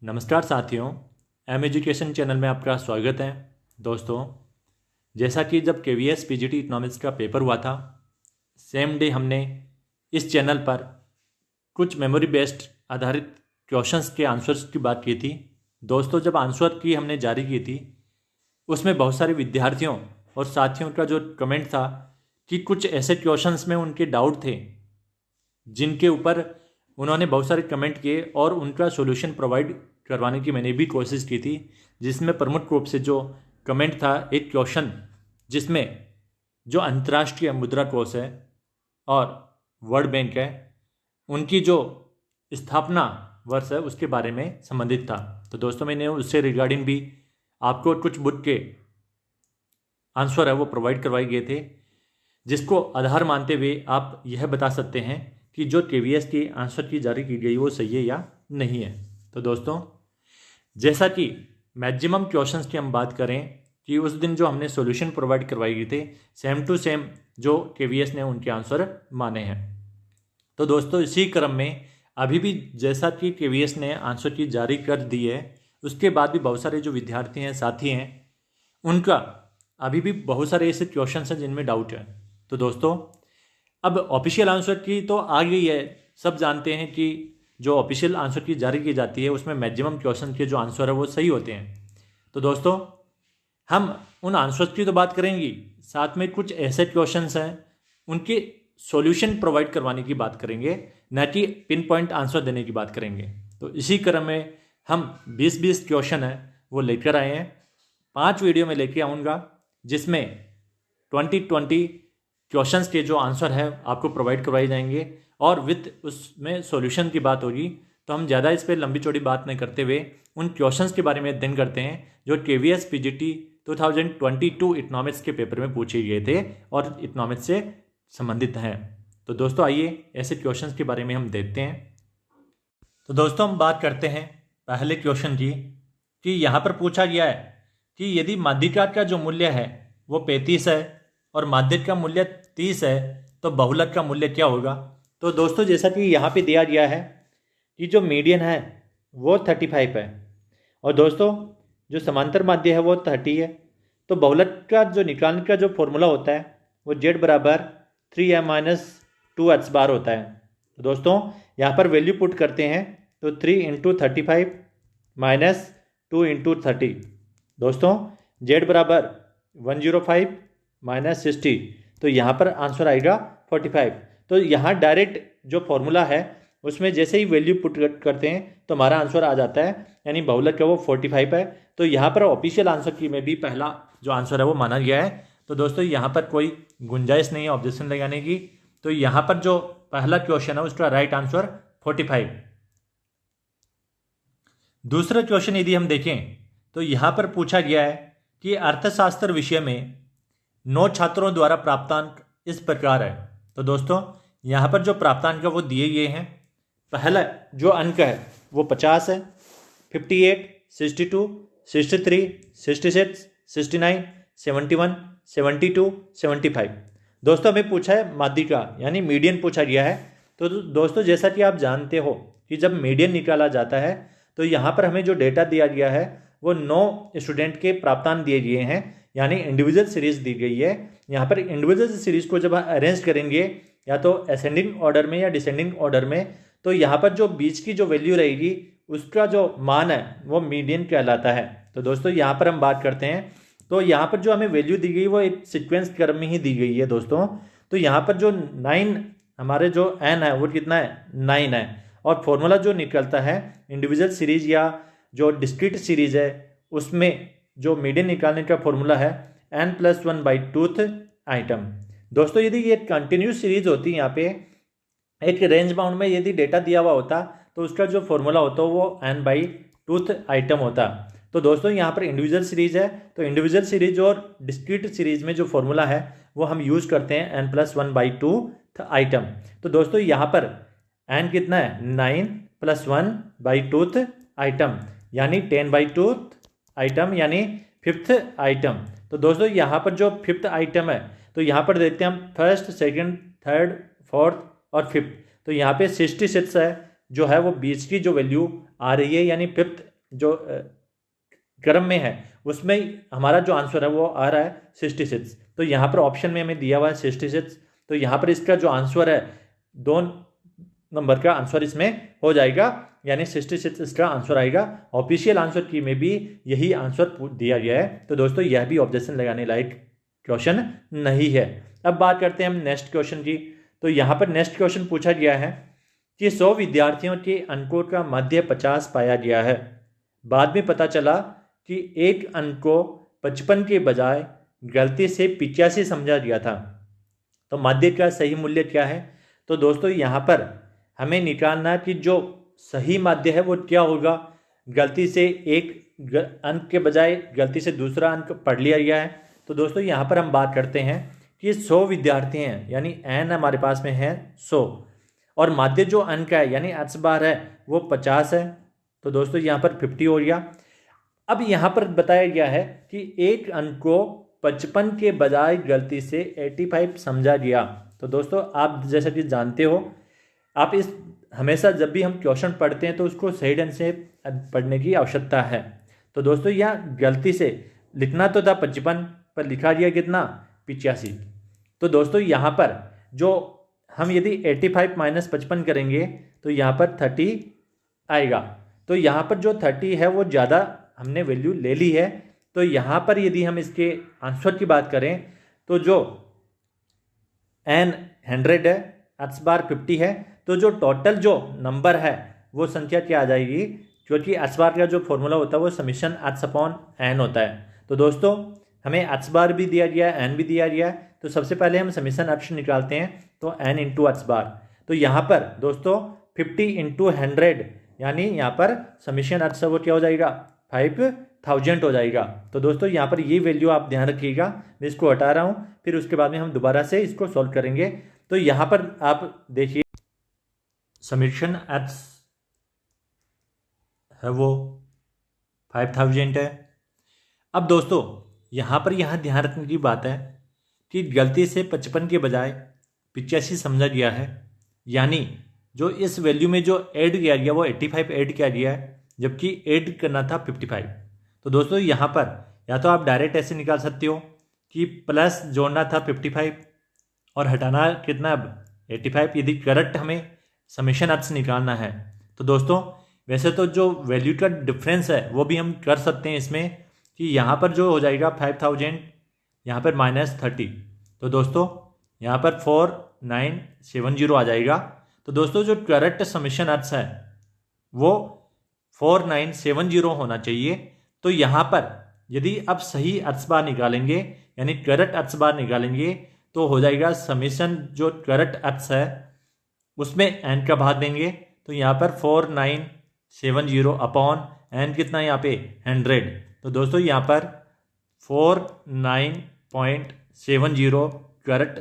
नमस्कार साथियों, M education channel में आपका स्वागत है। दोस्तों, जैसा कि जब KVS PGT इकोनॉमिक्स का पेपर हुआ था, सेम डे हमने इस चैनल पर कुछ मेमोरी बेस्ड आधारित क्वेश्चंस के आंसर्स की बात की थी। दोस्तों, जब आंसर की हमने जारी की थी, उसमें बहुत सारे विद्यार्थियों और साथियों का जो कमेंट था कि कुछ ऐसे क्वेश्चंस में उनके डाउट थे जिनके ऊपर उन्होंने बहुत सारे कमेंट किए और उनका सॉल्यूशन प्रोवाइड करवाने की मैंने भी कोशिश की थी। जिसमें प्रमुख रूप से जो कमेंट था, एक क्वेश्चन जिसमें जो अंतर्राष्ट्रीय मुद्रा कोष है और वर्ल्ड बैंक है, उनकी जो स्थापना वर्ष है उसके बारे में संबंधित था। तो दोस्तों, मैंने उससे रिगार्डिंग भी आपको कुछ बुक के आंसर है वो प्रोवाइड करवाए गए थे, जिसको आधार मानते हुए आप यह बता सकते हैं कि जो KVS की आंसर की जारी की गई वो सही है या नहीं है। तो दोस्तों, जैसा कि मैक्सिमम क्वेश्चंस की हम बात करें कि उस दिन जो हमने सॉल्यूशन प्रोवाइड करवाए गए थे, सेम टू सेम जो KVS ने उनके आंसर माने हैं। तो दोस्तों, इसी क्रम में अभी भी जैसा कि KVS ने आंसर की जारी कर दी है, उसके बाद भी बहुत सारे जो विद्यार्थी हैं, साथी हैं, उनका अभी भी बहुत सारे ऐसे क्वेश्चन हैं जिनमें डाउट है। तो दोस्तों, अब ऑफिशियल आंसर की तो आ गई है। सब जानते हैं कि जो ऑफिशियल आंसर की जारी की जाती है उसमें मैक्सिमम क्वेश्चन के जो आंसर है वो सही होते हैं। तो दोस्तों, हम उन आंसर्स की तो बात करेंगे, साथ में कुछ ऐसे क्वेश्चंस हैं उनके सॉल्यूशन प्रोवाइड करवाने की बात करेंगे, न कि पिन पॉइंट आंसर देने की बात करेंगे। तो इसी क्रम में हम 20-20 क्वेश्चन है वो लेकर आए हैं। 5 वीडियो में लेकर आऊँगा, जिसमें 20-20 क्वेश्चंस के जो आंसर है आपको प्रोवाइड करवाए जाएंगे और विद उसमें सॉल्यूशन की बात होगी। तो हम ज़्यादा इस पर लंबी चौड़ी बात नहीं करते हुए उन क्वेश्चंस के बारे में अध्ययन करते हैं जो KVS PGT 2022 इकोनॉमिक्स के पेपर में पूछे गए थे और इकोनॉमिक्स से संबंधित हैं। तो दोस्तों, आइए ऐसे क्वेश्चंस के बारे में हम देखते हैं। तो दोस्तों, हम बात करते हैं पहले क्वेश्चन की कि यहाँ पर पूछा गया है कि यदि माध्यिका का जो मूल्य है वो 35 है और माध्यक का मूल्य 30 है तो बहुलक का मूल्य क्या होगा। तो दोस्तों, जैसा कि यहाँ पे दिया गया है कि जो मीडियन है वो 35 है और दोस्तों जो समांतर माध्य है वो 30 है। तो बहुलक का जो निकालने का जो फॉर्मूला होता है वो Z बराबर 3m-2h बार होता है। तो दोस्तों, यहाँ पर वैल्यू पुट करते हैं तो 3 × 35 माइनस 2 × 30। दोस्तों, Z बराबर 105 माइनस 60, तो यहाँ पर आंसर आएगा 45। तो यहाँ डायरेक्ट जो फॉर्मूला है उसमें जैसे ही वैल्यू पुट करते हैं तो हमारा आंसर आ जाता है, यानी बहुलक का वो 45 है। तो यहाँ पर ऑफिशियल आंसर की में भी पहला जो आंसर है वो माना गया है। तो दोस्तों, यहाँ पर कोई गुंजाइश नहीं है ऑब्जेक्शन लगाने की। तो यहाँ पर जो पहला क्वेश्चन है उसका राइट आंसर 45। दूसरा क्वेश्चन यदि हम देखें तो यहाँ पर पूछा गया है कि अर्थशास्त्र विषय में 9 छात्रों द्वारा प्राप्तांक इस प्रकार है। तो दोस्तों, यहाँ पर जो प्राप्तांक है वो दिए गए हैं। पहला जो अंक है वो 50 है, 58, 62, 63, 66, 69, 71, 72, 75। दोस्तों, हमें पूछा है माध्यिका यानी मीडियन पूछा गया है। तो दोस्तों, जैसा कि आप जानते हो कि जब मीडियन निकाला जाता है तो यहाँ पर हमें जो डेटा दिया गया है वो 9 स्टूडेंट के प्राप्तांक दिए गए हैं, यानी इंडिविजुअल सीरीज दी गई है। यहाँ पर इंडिविजुअल सीरीज को जब अरेंज करेंगे या तो असेंडिंग ऑर्डर में या डिसेंडिंग ऑर्डर में, तो यहाँ पर जो बीच की जो वैल्यू रहेगी उसका जो मान है वो मीडियन कहलाता है। तो दोस्तों, यहाँ पर हम बात करते हैं तो यहाँ पर जो हमें वैल्यू दी गई वो एक सीक्वेंस क्रम में ही दी गई है दोस्तों। तो यहाँ पर जो 9 हमारे जो n है वो कितना है, 9 है। और फॉर्मूला जो निकलता है इंडिविजुअल सीरीज या जो डिस्क्रीट सीरीज है उसमें जो मीडियन निकालने का फॉर्मूला है n+1/2th आइटम। दोस्तों, यदि ये कंटिन्यूस सीरीज होती है, यहाँ पे एक रेंज बाउंड में यदि डेटा दिया हुआ होता तो उसका जो फॉर्मूला होता वो n/2th आइटम होता। तो दोस्तों, यहाँ पर इंडिविजुअल सीरीज है तो इंडिविजुअल सीरीज और डिस्क्रीट सीरीज में जो फॉर्मूला है वो हम यूज़ करते हैं n+1/2th आइटम। तो दोस्तों, यहाँ पर n कितना है, 9+1/2th आइटम, यानी 10/2th आइटम, यानी 5th आइटम। तो दोस्तों, यहाँ पर जो 5th आइटम है तो यहाँ पर देखते हैं हम 1st, 2nd, 3rd, 4th और 5th। तो यहाँ पे 66 है जो है वो बीच की जो वैल्यू आ रही है, यानी 5th जो क्रम में है उसमें हमारा जो आंसर है वो आ रहा है 66। तो यहाँ पर ऑप्शन में हमें दिया हुआ है 66। तो यहाँ पर इसका जो आंसर है 2 नंबर का आंसर इसमें हो जाएगा, यानी 66 इसका आंसर आएगा। ऑफिशियल आंसर की में भी यही आंसर दिया गया है। तो दोस्तों यह भी ऑब्जेक्शन लगाने लायक क्वेश्चन नहीं है। अब बात करते हैं हम नेक्स्ट क्वेश्चन की। तो यहाँ पर नेक्स्ट क्वेश्चन पूछा गया है कि 100 विद्यार्थियों के अंकों का मध्य 50 पाया गया है। बाद में पता चला कि एक अंक को 55 के बजाय गलती से 85 समझा गया था, तो मध्य का सही मूल्य क्या है? तो दोस्तों यहाँ पर हमें निकालना कि जो सही माध्य है वो क्या होगा। गलती से एक अंक के बजाय गलती से दूसरा अंक पढ़ लिया गया है। तो दोस्तों यहाँ पर हम बात करते हैं कि 100 विद्यार्थी हैं, यानी n हमारे पास में है 100, और माध्य जो अंक है यानी x बार है वो 50 है। तो दोस्तों यहाँ पर 50 हो गया। अब यहाँ पर बताया गया है कि एक अंक को 55 के बजाय गलती से 85 समझा गया। तो दोस्तों आप जैसा कि जानते हो, आप इस हमेशा जब भी हम क्वेश्चन पढ़ते हैं तो उसको सही ढंग से पढ़ने की आवश्यकता है। तो दोस्तों यहाँ गलती से लिखना तो था 55, पर लिखा गया कितना 85। तो दोस्तों यहाँ पर जो हम यदि 85 माइनस 55 करेंगे तो यहाँ पर 30 आएगा। तो यहाँ पर जो 30 है वो ज़्यादा हमने वैल्यू ले ली है। तो यहाँ पर यदि हम इसके आंसर की बात करें तो जो n 100 है, x बार 50 है, तो जो टोटल जो नंबर है वो संख्या क्या आ जाएगी, क्योंकि x बार का जो फॉर्मूला होता है वो समीशन x अपॉन n होता है। तो दोस्तों हमें x बार भी दिया गया है, n भी दिया गया है। तो सबसे पहले हम समीशन x निकालते हैं, तो n इंटू x बार। तो यहाँ पर दोस्तों 50 इंटू 100, यानी यहाँ पर समीशन x वो क्या हो जाएगा 5000 हो जाएगा। तो दोस्तों यहाँ पर ये वैल्यू आप ध्यान रखिएगा, मैं इसको हटा रहा हूँ, फिर उसके बाद में हम दोबारा से इसको सॉल्व करेंगे। तो यहाँ पर आप देखिए समीशन x है वो 5000 है। अब दोस्तों यहाँ पर ध्यान रखने की बात है कि गलती से 55 के बजाय 85 समझा गया है, यानी जो इस वैल्यू में जो ऐड किया गया वो 85 ऐड किया गया है, जबकि ऐड करना था 55। तो दोस्तों यहाँ पर या तो आप डायरेक्ट ऐसे निकाल सकते हो कि प्लस जोड़ना था 55 और हटाना कितना अब 85, यदि करेक्ट हमें समीशन x निकालना है। तो दोस्तों वैसे तो जो वैल्यू का डिफरेंस है वो भी हम कर सकते हैं इसमें, कि यहाँ पर जो हो जाएगा 5000, यहाँ पर -30। तो दोस्तों यहाँ पर 4970 आ जाएगा। तो दोस्तों जो करेक्ट समीशन x है वो 4970 होना चाहिए। तो यहाँ पर यदि आप सही x बार निकालेंगे, यानी करेक्ट x बार निकालेंगे, तो हो जाएगा समीशन जो करेक्ट x है उसमें n का भाग देंगे। तो यहाँ पर 4970 अपॉन n कितना यहाँ पे 100। तो दोस्तों यहाँ पर 49.70 करेक्ट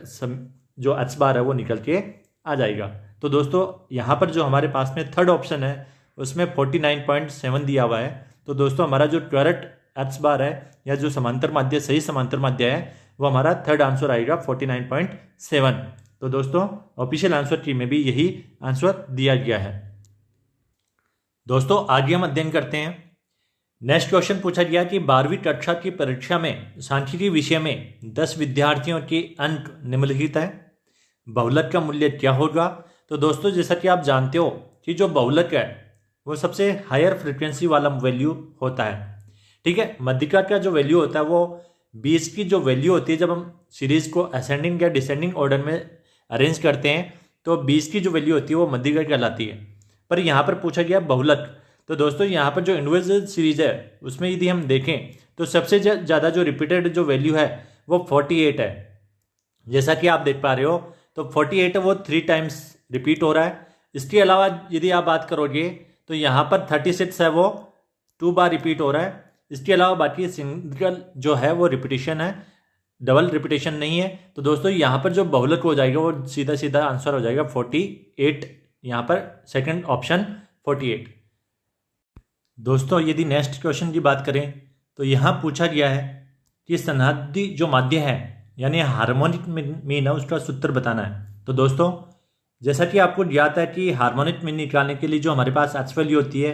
जो x बार है वो निकल के आ जाएगा। तो दोस्तों यहाँ पर जो हमारे पास में थर्ड ऑप्शन है उसमें 49.7 दिया हुआ है। तो दोस्तों हमारा जो करेक्ट x बार है या जो समांतर माध्य सही समांतर माध्य है वो हमारा थर्ड आंसर आएगा 49.7। तो दोस्तों ऑफिशियल आंसर की में भी यही आंसर दिया गया है। दोस्तों आगे हम अध्ययन करते हैं। नेक्स्ट क्वेश्चन पूछा गया कि 12वीं कक्षा की परीक्षा में सांख्यिकी विषय में 10 विद्यार्थियों के अंक निम्नलिखित है, बहुलक का मूल्य क्या होगा। तो दोस्तों जैसा कि आप जानते हो कि जो बहुलक है वो सबसे हायर फ्रिक्वेंसी वाला वैल्यू होता है, ठीक है। मध्यिका का जो वैल्यू होता है वो 20 की जो वैल्यू होती है, जब हम सीरीज को असेंडिंग या डिसेंडिंग ऑर्डर में अरेंज करते हैं तो 20 की जो वैल्यू होती है वो मध्यिका कहलाती है। पर यहाँ पर पूछा गया बहुलक। तो दोस्तों यहाँ पर जो इंडिविजुअल सीरीज है उसमें यदि हम देखें तो सबसे ज़्यादा जो रिपीटेड जो वैल्यू है वो 48 है, जैसा कि आप देख पा रहे हो। तो 48 है वो 3 टाइम्स रिपीट हो रहा है। इसके अलावा यदि आप बात करोगे तो यहाँ पर 36 है वो 2 बार रिपीट हो रहा है। इसके अलावा बाकी सिंगल जो है वो रिपीटिशन है, डबल रिपीटिशन नहीं है। तो दोस्तों यहाँ पर जो बहुलक हो जाएगा वो सीधा सीधा आंसर हो जाएगा 48, यहाँ पर सेकंड ऑप्शन 48। दोस्तों यदि नेक्स्ट क्वेश्चन की बात करें तो यहाँ पूछा गया है कि सनाहदी जो माध्य है यानी हार्मोनिक मीन है उसका सूत्र बताना है। तो दोस्तों जैसा कि आपको ज्ञात है कि हार्मोनिक मीन निकालने के लिए जो हमारे पास एच वैल्यू होती है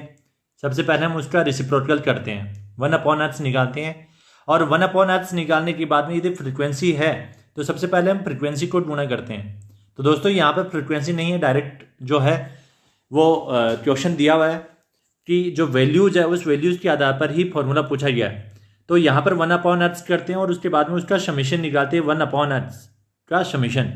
सबसे पहले हम उसका रेसिप्रोकल करते हैं, 1/h निकालते हैं। और 1/h निकालने के बाद में यदि फ्रीक्वेंसी है तो सबसे पहले हम फ्रीक्वेंसी को गुणा करते हैं। तो दोस्तों यहाँ पर फ्रीक्वेंसी नहीं है, डायरेक्ट जो है वो क्वेश्चन दिया हुआ है कि जो वैल्यूज है उस वैल्यूज के आधार पर ही फॉर्मूला पूछा गया है। तो यहाँ पर 1/h करते हैं और उसके बाद में उसका समेशन निकालते हैं, 1/h का समेशन।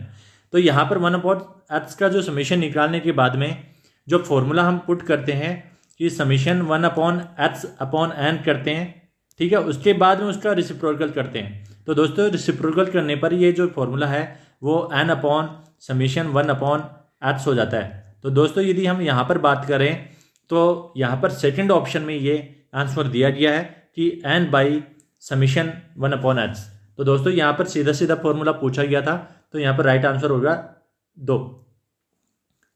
तो यहाँ पर 1/h का जो समेशन निकालने के बाद में जो फॉर्मूला हम पुट करते हैं कि समेशन 1/h/n करते हैं, ठीक है। उसके बाद में उसका रेसिप्रोकल करते हैं। तो दोस्तों रेसिप्रोकल करने पर ये जो फॉर्मूला है वो n/1/h हो जाता है। तो दोस्तों यदि हम यहाँ पर बात करें तो यहाँ पर सेकंड ऑप्शन में ये आंसर दिया गया है कि n/1/h। तो दोस्तों यहाँ पर सीधा सीधा फॉर्मूला पूछा गया था, तो यहाँ पर राइट आंसर होगा 2।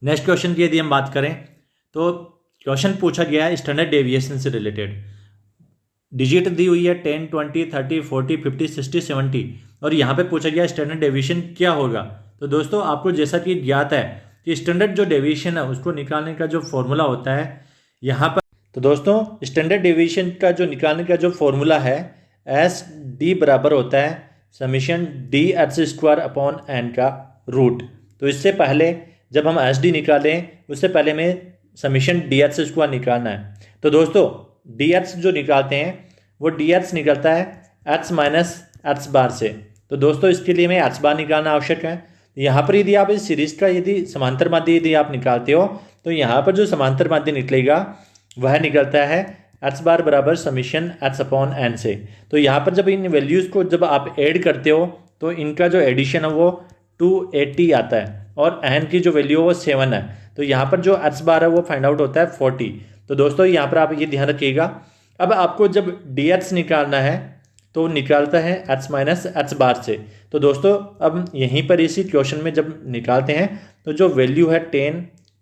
नेक्स्ट क्वेश्चन की यदि हम बात करें तो क्वेश्चन पूछा गया है स्टैंडर्ड डेविएशन से रिलेटेड। डिजिट दी हुई है 10, 20, 30, 40, 50, 60, 70 और यहाँ पे पूछा गया स्टैंडर्ड डेविएशन क्या होगा। तो दोस्तों आपको जैसा कि ज्ञात है कि स्टैंडर्ड जो डेविएशन है उसको निकालने का जो फॉर्मूला होता है यहाँ पर, तो दोस्तों स्टैंडर्ड डेविएशन का जो निकालने का जो फॉर्मूला है SD बराबर होता है समेशन dh² n का रूट। तो इससे पहले जब हम SD निकालें उससे पहले हमें समेशन dh² निकालना है। तो दोस्तों dh जो निकालते हैं वो dh निकलता है h माइनस h बार से। तो दोस्तों इसके लिए हमें h बार निकालना आवश्यक है। यहाँ पर यदि आप इस सीरीज का यदि समांतर माध्य यदि आप निकालते हो तो यहाँ पर जो समांतर माध्य निकलेगा वह निकलता है h बार बराबर समेशन h/n से। तो यहाँ पर जब इन वैल्यूज़ को जब आप ऐड करते हो तो इनका जो एडिशन है वो 280 आता है और n की जो वैल्यू है वो 7 है। तो यहाँ पर जो h बार है वो फाइंड आउट होता है 40। तो दोस्तों यहाँ पर आप ये ध्यान रखिएगा। अब आपको जब dh निकालना है तो निकालता है h माइनस h बार से। तो दोस्तों अब यहीं पर इसी क्वेश्चन में जब निकालते हैं तो जो वैल्यू है 10,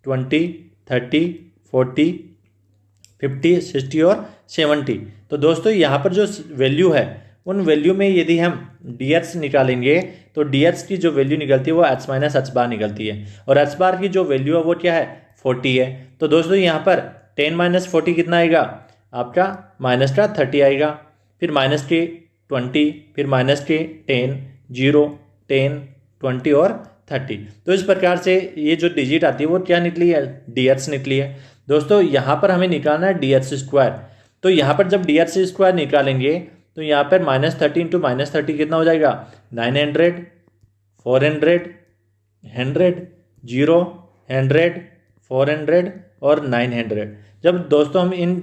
20, 30, 40, 50, 60 और 70। तो दोस्तों यहाँ पर जो वैल्यू है उन वैल्यू में यदि हम dh निकालेंगे तो dh की जो वैल्यू निकलती है वो h माइनस h बार निकलती है और h बार की जो वैल्यू है वो क्या है 40 है। तो दोस्तों यहाँ पर 10 माइनस 40 कितना आएगा आपका माइनस का 30 आएगा, फिर माइनस के 20, फिर माइनस के 10, 0, 10, 20 और 30। तो इस प्रकार से ये जो डिजिट आती है वो क्या निकली है dh निकली है। दोस्तों यहाँ पर हमें निकालना है dh²। तो यहाँ पर जब dh² निकालेंगे तो यहाँ पर -30 इंटू -30 कितना हो जाएगा 900, 400, 100, 0, 100, 400 और 900। जब दोस्तों हम इन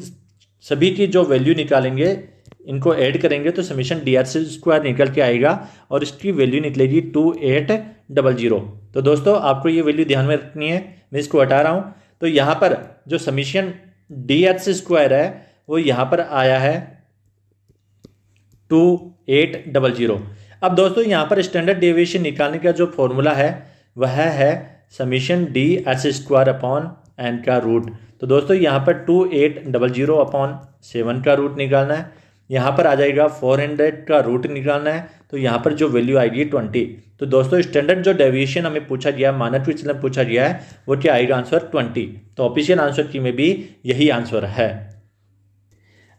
सभी की जो वैल्यू निकालेंगे इनको ऐड करेंगे तो समेशन dh² निकल के आएगा और इसकी वैल्यू निकलेगी 2800। तो दोस्तों आपको ये वैल्यू ध्यान में रखनी है, मैं इसको हटा रहा हूँ। तो यहाँ पर जो समेशन dh² है वो यहाँ पर आया है 2800। अब दोस्तों यहाँ पर स्टैंडर्ड डेविएशन निकालने का जो फॉर्मूला है वह है समेशन dh² का रूट। तो दोस्तों यहाँ पर 2800/7 का रूट निकालना है, यहाँ पर आ जाएगा 400 का रूट निकालना है, तो यहाँ पर जो वैल्यू आएगी 20। तो दोस्तों स्टैंडर्ड जो डेविएशन हमें पूछा गया है, मानक विचलन पूछा गया है, वो क्या आएगा आंसर 20। तो ऑफिशियल आंसर की में भी यही आंसर है।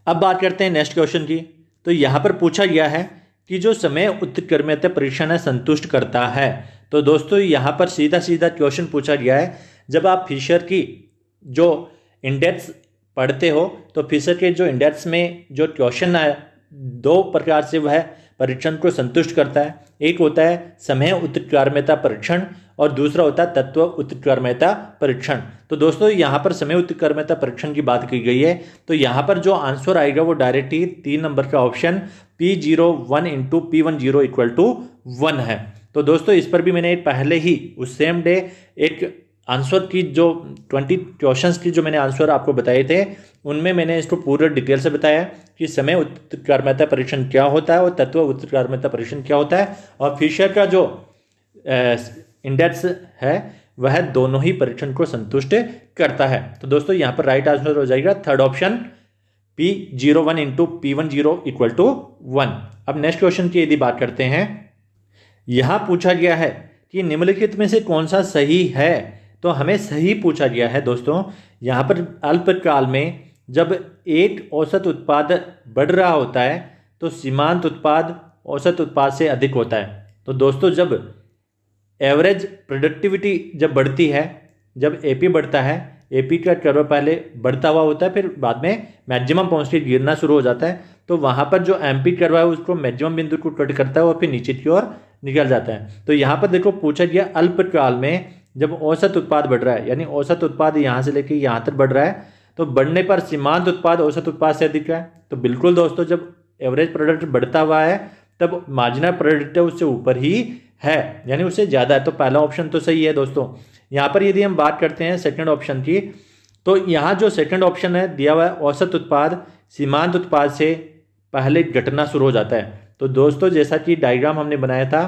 अब बात करते हैं नेक्स्ट क्वेश्चन की। तो यहाँ पर पूछा गया है कि जो समय उत्क्रमणीयता परीक्षण है संतुष्ट करता है। तो दोस्तों यहाँ पर सीधा सीधा क्वेश्चन पूछा गया है, जब आप फिशर की जो इंडेक्स पढ़ते हो तो फिशर के जो इंडेक्स में जो क्वेश्चन है दो प्रकार से वह परीक्षण को संतुष्ट करता है। एक होता है समय उत्क्रमणीयता परीक्षण और दूसरा होता है तत्व उत्क्रमणीयता परीक्षण। तो दोस्तों यहाँ पर समय उत्क्रमणीयता परीक्षण की बात की गई है, तो यहाँ पर जो आंसर आएगा वो डायरेक्ट ही 3 नंबर का option P01 into P10 equal to 1 है। तो दोस्तों इस पर भी मैंने पहले ही उस सेम डे एक आंसर की जो 20 क्वेश्चंस की जो मैंने आंसर आपको बताए थे उनमें मैंने इसको पूरा डिटेल से बताया कि समय उत्क्रमणीयता परीक्षण क्या होता है और तत्व उत्क्रमणीयता परीक्षण क्या होता है, और फिशर का जो इंडेक्स है वह दोनों ही परीक्षण को संतुष्ट करता है। तो दोस्तों यहाँ पर राइट आंसर हो जाएगा third option P01 into P10 equal to 1। अब नेक्स्ट क्वेश्चन की यदि बात करते हैं, यहाँ पूछा गया है कि निम्नलिखित में से कौन सा सही है। तो हमें सही पूछा गया है दोस्तों। यहाँ पर अल्पकाल में जब एक औसत उत्पाद बढ़ रहा होता है तो सीमांत उत्पाद औसत उत्पाद से अधिक होता है। तो दोस्तों जब एवरेज प्रोडक्टिविटी जब बढ़ती है, जब एपी बढ़ता है, एपी का कर्व पहले बढ़ता हुआ होता है, फिर बाद में मैक्सिमम पहुंच के गिरना शुरू हो जाता है, तो वहां पर जो एमपी कर्व है उसको मैक्सिमम बिंदु को कट करता है और फिर नीचे की ओर निकल जाता है। तो यहाँ पर देखो पूछा गया अल्पकाल में जब औसत उत्पाद बढ़ रहा है, यानी औसत उत्पाद यहाँ से लेकर यहाँ तक बढ़ रहा है, तो बढ़ने पर सीमांत उत्पाद औसत उत्पाद से अधिक है। तो बिल्कुल दोस्तों जब एवरेज प्रोडक्ट बढ़ता हुआ है तब मार्जिनल प्रोडक्ट उससे ऊपर ही है, यानी उससे ज़्यादा है। तो पहला ऑप्शन तो सही है दोस्तों। यहाँ पर यदि हम बात करते हैं सेकंड ऑप्शन की, तो यहाँ जो सेकंड ऑप्शन है दिया हुआ है औसत उत्पाद सीमांत उत्पाद से पहले घटना शुरू हो जाता है। तो दोस्तों जैसा कि डायग्राम हमने बनाया था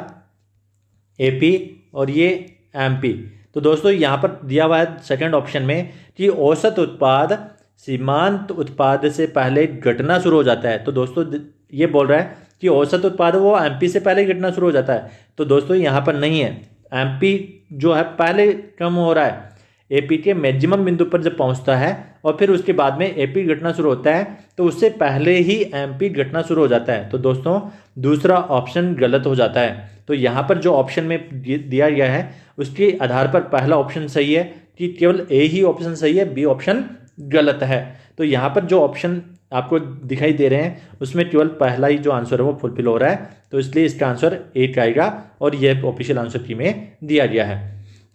एपी और ये एमपी, तो दोस्तों यहाँ पर दिया हुआ है सेकंड ऑप्शन में कि औसत उत्पाद सीमांत उत्पाद से पहले घटना शुरू हो जाता है। तो दोस्तों ये बोल रहा है कि औसत उत्पाद वो एमपी से पहले घटना शुरू हो जाता है। तो दोस्तों यहाँ पर नहीं है, एमपी जो है पहले कम हो रहा है, एपी के मैक्सिमम बिंदु पर जब पहुंचता है और फिर उसके बाद में एपी घटना शुरू होता है तो उससे पहले ही एमपी घटना शुरू हो जाता है। तो दोस्तों दूसरा ऑप्शन गलत हो जाता है। तो यहाँ पर जो ऑप्शन में दिया गया है उसके आधार पर पहला ऑप्शन सही है कि केवल ए ही ऑप्शन सही है, बी ऑप्शन गलत है। तो यहाँ पर जो ऑप्शन आपको दिखाई दे रहे हैं उसमें केवल पहला ही जो आंसर है वो फुलफिल हो रहा है, तो इसलिए इसका आंसर ए आएगा और यह ऑफिशियल आंसर की में दिया गया है।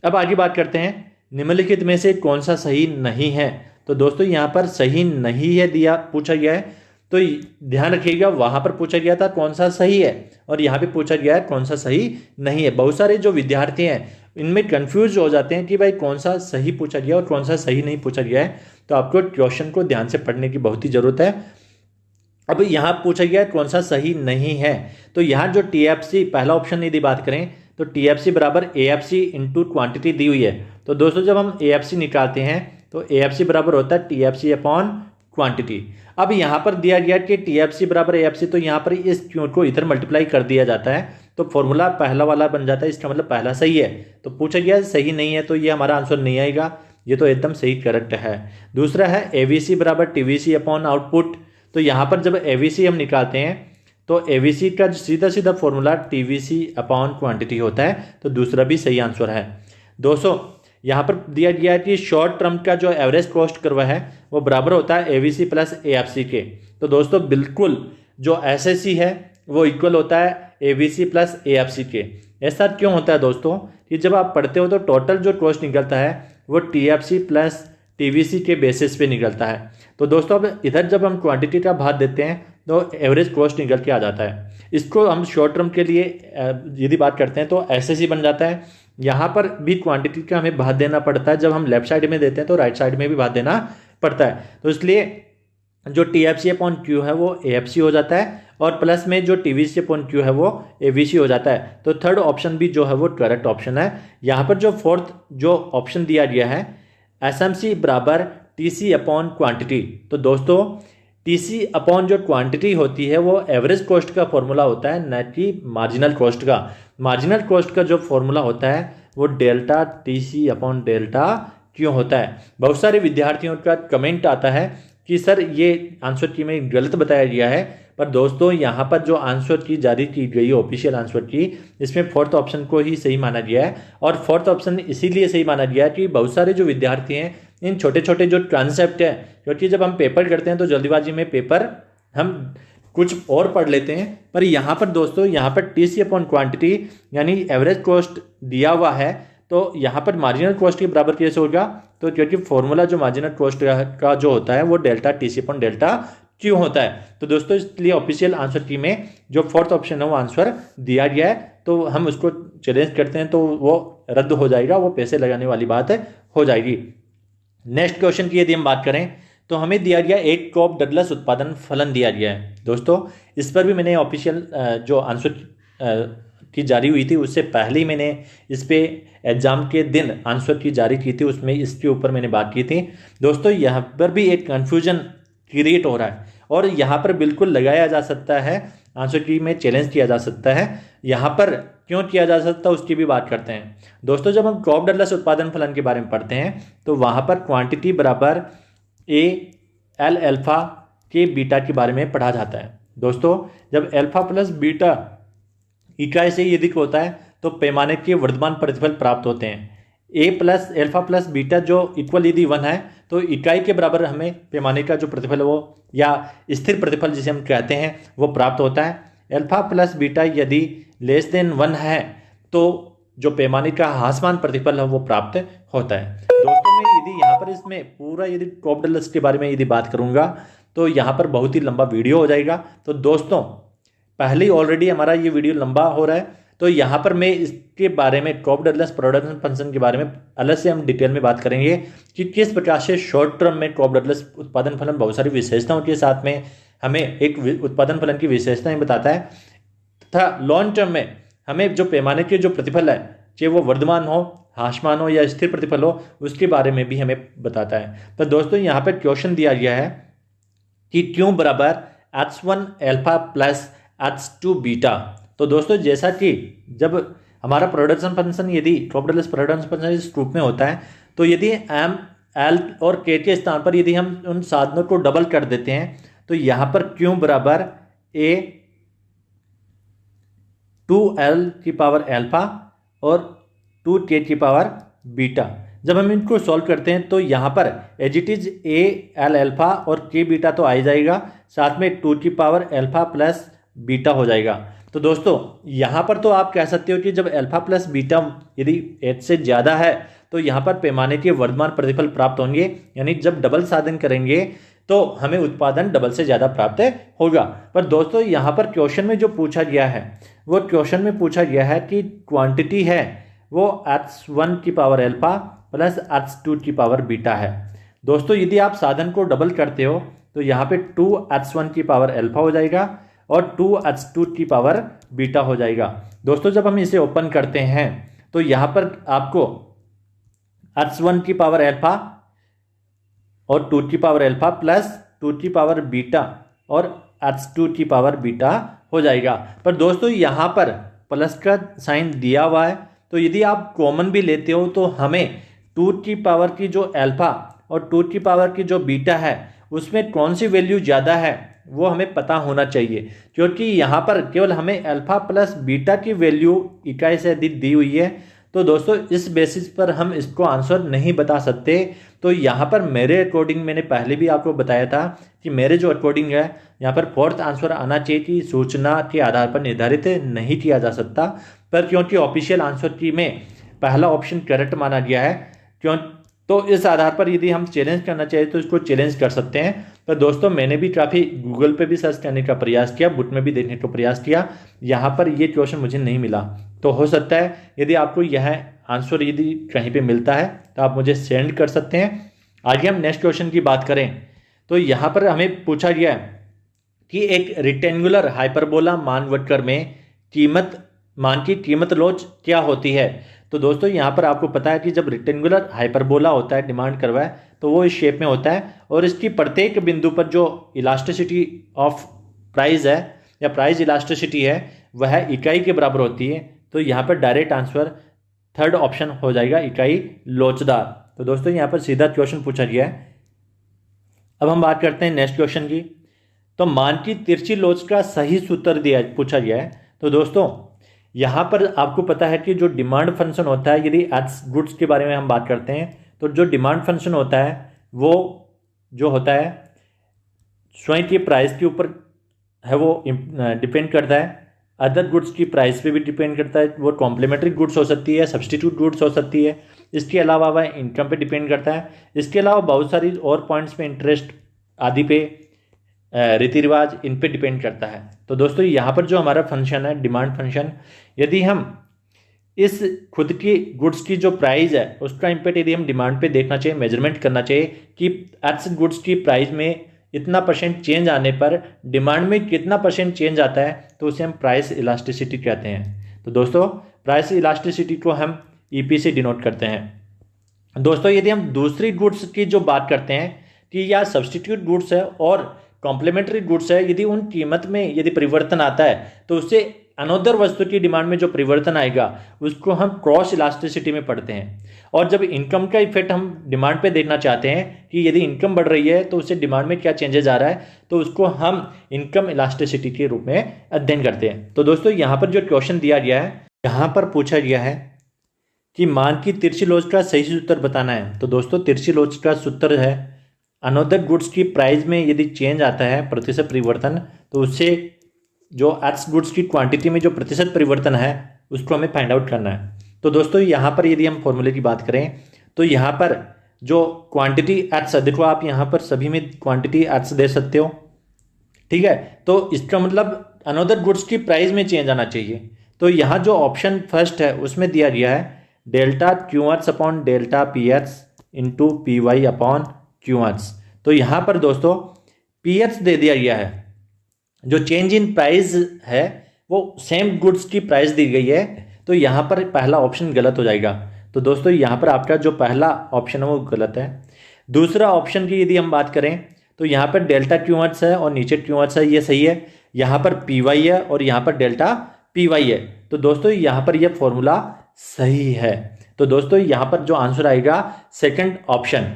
अब आगे बात करते हैं निम्नलिखित में से कौन सा सही नहीं है। तो दोस्तों यहाँ पर सही नहीं है दिया पूछा गया है, तो ध्यान रखिएगा वहां पर पूछा गया था कौन सा सही है और यहाँ पे पूछा गया है कौन सा सही नहीं है। बहुत सारे जो विद्यार्थी हैं इनमें कंफ्यूज हो जाते हैं कि भाई कौन सा सही पूछा गया और कौन सा सही नहीं पूछा गया है। तो आपको क्वेश्चन को ध्यान से पढ़ने की बहुत ही जरूरत है। अब यहाँ पूछा गया है कौन सा सही नहीं है, तो यहाँ जो टीएफसी पहला ऑप्शन यदि बात करें तो टीएफसी बराबर एएफसी इंटू क्वांटिटी दी हुई है। तो दोस्तों जब हम एएफसी निकालते हैं तो एएफसी बराबर होता है टीएफसी अपॉन क्वांटिटी। अब यहाँ पर दिया गया कि टीएफसी बराबर एएफसी, तो यहाँ पर इस क्यू को इधर मल्टीप्लाई कर दिया जाता है तो फॉर्मूला पहला वाला बन जाता है, इसका मतलब पहला सही है। तो पूछा गया सही नहीं है तो ये हमारा आंसर नहीं आएगा, ये तो एकदम सही करेक्ट है। दूसरा है एवीसी बराबर टीवीसी अपॉन आउटपुट। तो यहाँ पर जब एवीसी हम निकालते हैं तो एवीसी का सीधा सीधा फॉर्मूला टीवीसी अपॉन क्वांटिटी होता है, तो दूसरा भी सही आंसर है। दोस्तों यहाँ पर दिया गया है कि शॉर्ट टर्म का जो एवरेज कॉस्ट कर्व है वो बराबर होता है एवीसी प्लस एएफसी के। तो दोस्तों बिल्कुल जो एसएससी है वो इक्वल होता है एवीसी प्लस एएफसी के। ऐसा क्यों होता है दोस्तों कि जब आप पढ़ते हो तो टोटल जो कॉस्ट निकलता है वो टीएफसी प्लस टीवीसी के बेसिस पे निकलता है। तो दोस्तों अब इधर जब हम क्वांटिटी का भाग देते हैं तो एवरेज कॉस्ट निकल के आ जाता है। इसको हम शॉर्ट टर्म के लिए यदि बात करते हैं तो एसएससी बन जाता है। यहाँ पर भी क्वांटिटी का हमें भाग देना पड़ता है, जब हम लेफ्ट साइड में देते हैं तो राइट साइड में भी भाग देना पड़ता है। तो इसलिए जो टीएफसी अपॉन क्यू है वो एएफसी हो जाता है और प्लस में जो टीवीसी अपॉन क्यू है वो एवीसी हो जाता है। तो थर्ड ऑप्शन भी जो है वो करेक्ट ऑप्शन है। यहाँ पर जो फोर्थ जो ऑप्शन दिया गया है एसएमसी बराबर टीसी अपॉन क्वांटिटी। तो दोस्तों टीसी अपॉन जो क्वांटिटी होती है वो एवरेज कॉस्ट का फॉर्मूला होता है, न कि मार्जिनल कॉस्ट का। मार्जिनल कॉस्ट का जो फॉर्मूला होता है वो डेल्टा टीसी अपॉन डेल्टा क्यों होता है। बहुत सारे विद्यार्थियों का कमेंट आता है कि सर ये आंसर की में गलत बताया गया है, पर दोस्तों यहाँ पर जो आंसर की जारी की गई है ऑफिशियल आंसर की, इसमें फोर्थ ऑप्शन को ही सही माना गया है। और फोर्थ ऑप्शन इसीलिए सही माना गया है कि बहुत सारे जो विद्यार्थी हैं इन छोटे छोटे जो कॉन्सेप्ट है, क्योंकि जब हम पेपर करते हैं तो जल्दीबाजी में पेपर हम कुछ और पढ़ लेते हैं, पर यहाँ पर दोस्तों यहाँ पर टीसी अपॉन क्वांटिटी यानी एवरेज कॉस्ट दिया हुआ है, तो यहाँ पर मार्जिनल कॉस्ट के बराबर कैसे होगा। तो क्योंकि फॉर्मूला जो मार्जिनल कॉस्ट का जो होता है वो डेल्टा टीसी अपॉन डेल्टा क्यों होता है। तो दोस्तों इसलिए ऑफिशियल आंसर की में जो फोर्थ ऑप्शन है वो आंसर दिया गया है, तो हम उसको चैलेंज करते हैं तो वो रद्द हो जाएगा, वो पैसे लगाने वाली बात हो जाएगी। नेक्स्ट क्वेश्चन की यदि हम बात करें तो हमें दिया गया एक क्रॉप डगलस उत्पादन फलन दिया गया है। दोस्तों इस पर भी मैंने ऑफिशियल जो आंसर की जारी हुई थी उससे पहले ही मैंने इस पे एग्जाम के दिन आंसर की जारी की थी, उसमें इसके ऊपर मैंने बात की थी। दोस्तों यहाँ पर भी एक कन्फ्यूजन क्रिएट हो रहा है और यहाँ पर बिल्कुल लगाया जा सकता है, आंसर की में चैलेंज किया जा सकता है। यहाँ पर क्यों किया जा सकता है उसकी भी बात करते हैं। दोस्तों जब हम क्रॉप डगलस उत्पादन फलन के बारे में पढ़ते हैं तो वहाँ पर क्वांटिटी बराबर ए एल अल्फा के बीटा के बारे में पढ़ा जाता है। दोस्तों जब अल्फा प्लस बीटा इकाई से यदि होता है तो पैमाने के वर्तमान प्रतिफल प्राप्त होते हैं। ए प्लस अल्फा प्लस बीटा जो इक्वल यदि 1 है तो इकाई के बराबर हमें पैमाने का जो प्रतिफल है वो या स्थिर प्रतिफल जिसे हम कहते हैं वो प्राप्त होता है। अल्फा प्लस बीटा यदि लेस देन 1 है तो जो पैमाने का ह्रासमान प्रतिफल है वो प्राप्त होता है। दोस्तों मैं यदि यहाँ पर इसमें पूरा यदि टॉप के बारे में यदि बात करूँगा तो यहाँ पर बहुत ही लंबा वीडियो हो जाएगा। तो दोस्तों पहले ही ऑलरेडी हमारा ये वीडियो लंबा हो रहा है, तो यहाँ पर मैं इसके बारे में टॉप डगलस प्रोडक्शन फंक्शन के बारे में अलग से हम डिटेल में बात करेंगे कि किस प्रकार से शॉर्ट टर्म में टॉप डगलस उत्पादन फलन बहुत सारी विशेषताओं के साथ में हमें एक उत्पादन फलन की विशेषताएं बताता है तथा लॉन्ग टर्म में हमें जो पैमाने के जो प्रतिफल है चाहे वो वर्धमान हो, ह्रासमान हो या स्थिर प्रतिफल हो, उसके बारे में भी हमें बताता है। तो दोस्तों यहाँ पर क्वेश्चन दिया गया है कि क्यों बराबर H1 alpha plus H2 beta. तो दोस्तों जैसा कि जब हमारा प्रोडक्शन फंक्शन यदि टॉप डगलस प्रोडक्शन फंक्शन इस रूप में होता है तो यदि एम एल और के स्थान पर यदि हम उन साधनों को डबल कर देते हैं तो यहाँ पर क्यों बराबर ए 2l की पावर अल्फा और 2k की पावर बीटा। जब हम इनको सॉल्व करते हैं तो यहाँ पर as it is A L alpha और के बीटा तो आ ही जाएगा, साथ में 2 की पावर अल्फा प्लस बीटा हो जाएगा। तो दोस्तों यहाँ पर तो आप कह सकते हो कि जब अल्फा प्लस बीटा यदि h से ज़्यादा है तो यहाँ पर पैमाने के वर्तमान प्रतिफल प्राप्त होंगे, यानी जब डबल साधन करेंगे तो हमें उत्पादन डबल से ज़्यादा प्राप्त होगा। पर दोस्तों यहाँ पर क्वेश्चन में जो पूछा गया है वो क्वेश्चन में पूछा गया है कि क्वांटिटी है वो H1 की पावर अल्फा प्लस H2 की पावर बीटा है। दोस्तों यदि आप साधन को डबल करते हो तो यहाँ पे 2H1 की पावर अल्फा हो जाएगा और 2H2 की पावर बीटा हो जाएगा। दोस्तों जब हम इसे ओपन करते हैं तो यहाँ पर आपको H1 की पावर अल्फा और 2 की पावर अल्फा प्लस 2 की पावर बीटा और H2 की पावर बीटा हो जाएगा। पर दोस्तों यहाँ पर प्लस का साइन दिया हुआ है, तो यदि आप कॉमन भी लेते हो तो हमें 2 की पावर की जो अल्फा और 2 की पावर की जो बीटा है उसमें कौन सी वैल्यू ज़्यादा है वो हमें पता होना चाहिए, क्योंकि यहाँ पर केवल हमें अल्फा प्लस बीटा की वैल्यू इकाई से अधिक दी हुई है। तो दोस्तों इस बेसिस पर हम इसको आंसर नहीं बता सकते। तो यहाँ पर मेरे अकॉर्डिंग मैंने पहले भी आपको बताया था कि मेरे जो अकॉर्डिंग है यहाँ पर फोर्थ आंसर आना चाहिए कि सूचना के आधार पर निर्धारित नहीं किया जा सकता, पर क्योंकि ऑफिशियल आंसर की में पहला ऑप्शन करेक्ट माना गया है क्यों, तो इस आधार पर यदि हम चैलेंज करना चाहिए तो इसको चैलेंज कर सकते हैं। पर दोस्तों मैंने भी काफ़ी गूगल पे भी सर्च करने का प्रयास किया, बुक में भी देखने का प्रयास किया, यहाँ पर ये क्वेश्चन मुझे नहीं मिला। तो हो सकता है यदि आपको यह आंसर यदि कहीं पे मिलता है तो आप मुझे सेंड कर सकते हैं। आगे हम नेक्स्ट क्वेश्चन की बात करें तो यहाँ पर हमें पूछा गया है कि एक रेक्टेंगुलर हाइपरबोला मानवक्र में मान की कीमत लोच क्या होती है। तो दोस्तों यहाँ पर आपको पता है कि जब रेक्टेंगुलर हाइपरबोला होता है डिमांड कर्व है तो वो इस शेप में होता है और इसकी प्रत्येक बिंदु पर जो इलास्टिसिटी ऑफ प्राइस है या प्राइस इलास्टिसिटी है वह इकाई के बराबर होती है। तो यहाँ पर डायरेक्ट आंसर थर्ड ऑप्शन हो जाएगा, इकाई लोचदार। तो दोस्तों यहाँ पर सीधा क्वेश्चन पूछा गया है। अब हम बात करते हैं नेक्स्ट क्वेश्चन की। तो मान की तिरछी लोच का सही सूत्र पूछा गया है। तो दोस्तों यहाँ पर आपको पता है कि जो डिमांड फंक्शन होता है, यदि एच गुड्स के बारे में हम बात करते हैं तो जो डिमांड फंक्शन होता है वो जो होता है स्वयं की प्राइस के ऊपर है, वो डिपेंड करता है। अदर गुड्स की प्राइस पे भी डिपेंड करता है, वो कॉम्प्लीमेंट्री गुड्स हो सकती है, सब्सटीट्यूट गुड्स हो सकती है। इसके अलावा वह इनकम पे डिपेंड करता है। इसके अलावा बहुत सारी और पॉइंट्स पे, इंटरेस्ट आदि पे, रीति रिवाज, इन पे डिपेंड करता है। तो दोस्तों यहाँ पर जो हमारा फंक्शन है डिमांड फंक्शन, यदि हम इस खुद की गुड्स की जो प्राइस है उसका इम्पैक्ट यदि हम डिमांड पे देखना चाहिए, मेजरमेंट करना चाहिए कि एक्स गुड्स की प्राइस में इतना परसेंट चेंज आने पर डिमांड में कितना परसेंट चेंज आता है, तो उसे हम प्राइस इलास्टिसिटी कहते हैं। तो दोस्तों प्राइस इलास्टिसिटी को हम ईपी से डिनोट करते हैं। दोस्तों यदि हम दूसरी गुड्स की जो बात करते हैं कि या सब्सटीट्यूट गुड्स है और कॉम्प्लीमेंट्री गुड्स है, यदि उन कीमत में यदि परिवर्तन आता है तो उससे अनदर वस्तु की डिमांड में जो परिवर्तन आएगा उसको हम क्रॉस इलास्टिसिटी में पढ़ते हैं। और जब इनकम का इफेक्ट हम डिमांड पे देखना चाहते हैं कि यदि इनकम बढ़ रही है तो उससे डिमांड में क्या चेंजेस आ रहा है, तो उसको हम इनकम इलास्टिसिटी के रूप में अध्ययन करते हैं। तो दोस्तों यहाँ पर जो क्वेश्चन दिया गया है, यहाँ पर पूछा गया है कि मान की तिरछी लोच का सही सूत्र बताना है। तो दोस्तों तिरछी लोच का सूत्र है अनदर गुड्स की प्राइस में यदि चेंज आता है प्रतिशत परिवर्तन, तो उससे जो एक्स गुड्स की क्वांटिटी में जो प्रतिशत परिवर्तन है उसको हमें फाइंड आउट करना है। तो दोस्तों यहाँ पर यदि हम फॉर्मूले की बात करें तो यहाँ पर जो क्वांटिटी एक्स, देखो आप यहाँ पर सभी में क्वांटिटी एक्स दे सकते हो, ठीक है। तो इसका मतलब अनदर गुड्स की प्राइस में चेंज आना चाहिए। तो यहाँ जो ऑप्शन फर्स्ट है उसमें दिया गया है delta q x upon delta p x into p y upon q x. तो यहाँ पर दोस्तों पी एक्स दे दिया गया है, जो चेंज इन प्राइस है वो सेम गुड्स की प्राइस दी गई है, तो यहाँ पर पहला ऑप्शन गलत हो जाएगा। तो दोस्तों यहाँ पर आपका जो पहला ऑप्शन है वो गलत है। दूसरा ऑप्शन की यदि हम बात करें तो यहाँ पर डेल्टा क्यू एक्स है और नीचे क्यू एक्स है, ये सही है। यहाँ पर पी वाई है और यहाँ पर डेल्टा पी वाई है। तो दोस्तों यहाँ पर यह फॉर्मूला सही है। तो दोस्तों यहाँ पर जो आंसर आएगा सेकंड ऑप्शन।